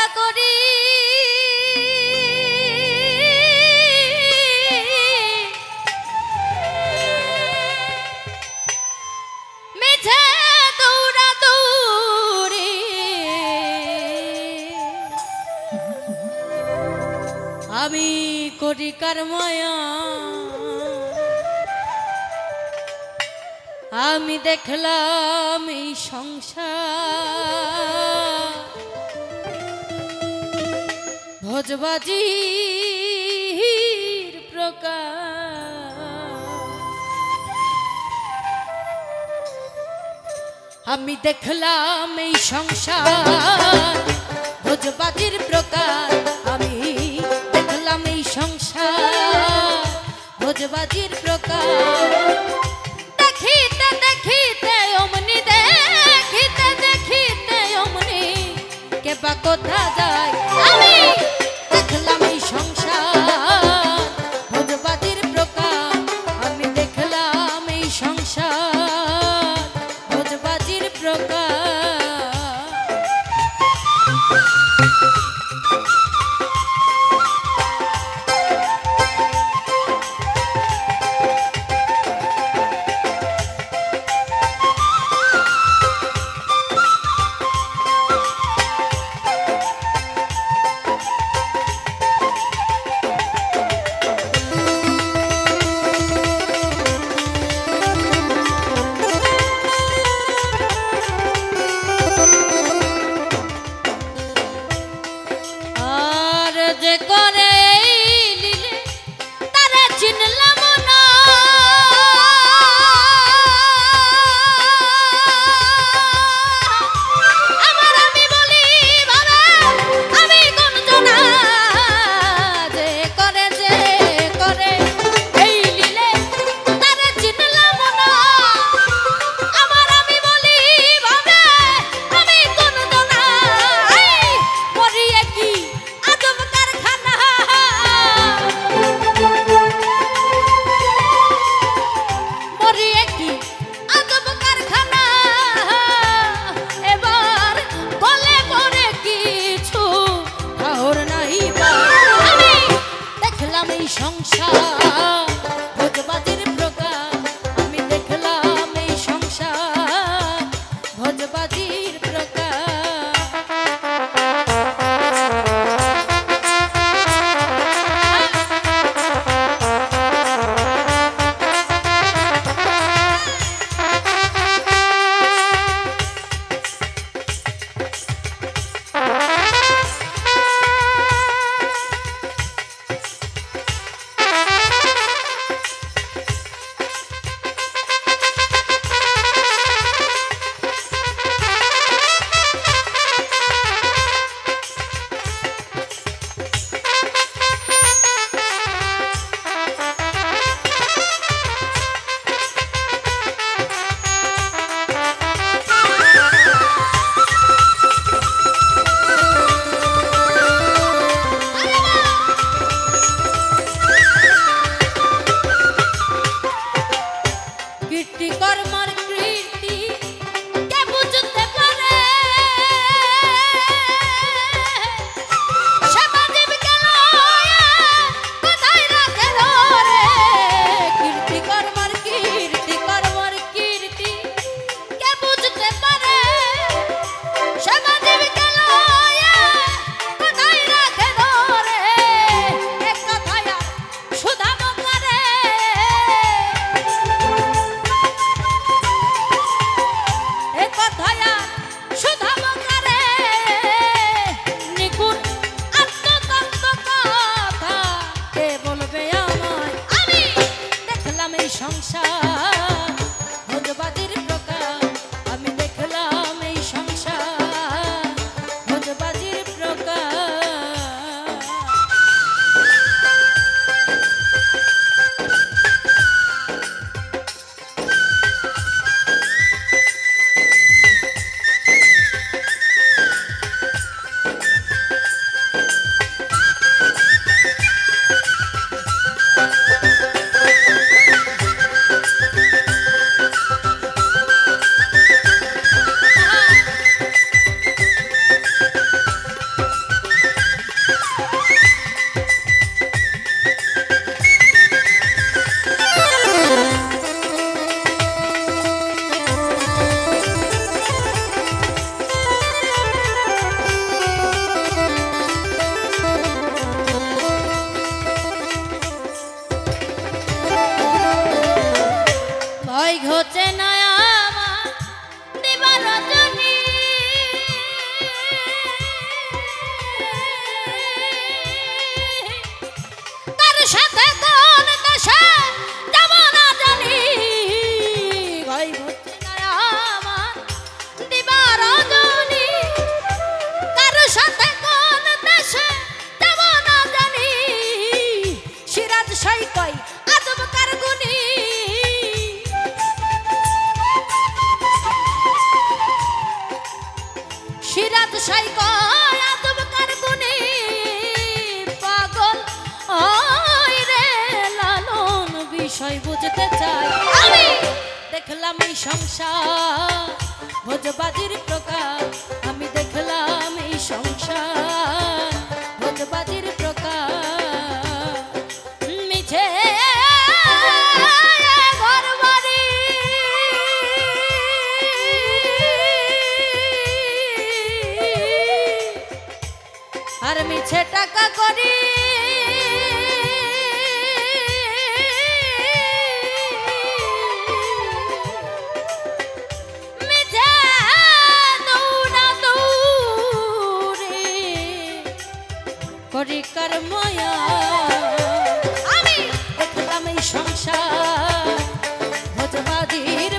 সেবা করি মেঝে দৌড়া দৌড়ি আমি করি কার মায়া আমি দেখলাম এই সংসার ভোজবাজির প্রকার আমি দেখলাম এই সংসার ভোজবাজির প্রকার আমি দেখলাম এই সংসার ভোজবাজির প্রকার দেখিতে দেখিতে অমনি দেখিতে দেখিতে অমনি কে বা কোথা যায় আমি দেখলাম এই সংসার ভোজবাজির প্রকার আমি দেখলাম এই সংসার ভোজবাজির প্রকার ঘই ঘোচে না আমার দিবা রজনী তার সাথে কোন দেশে যাব না জানি ঘই ঘোচে না আমার দিবা রজনী তার সাথে কোন দেশে যাব না জানি সিরাজ সাই কই আদব কার গুনি সিরাজ সাই কয় আদব কার গুনি পাগল ওই রে লালন বিষয় বুঝতে চাই আমি দেখলাম এই সংসার ভোজবাজির প্রকার আমি দেখলাম এই সংসার ভোজবাজির প্রকার মিছে ঘর বাড়ি আর মিছে টাকা করি মিছে দৌড়া দৌড়ে করি কর্ময়া আমি দেখলাম এই সংসার ভোজবাজির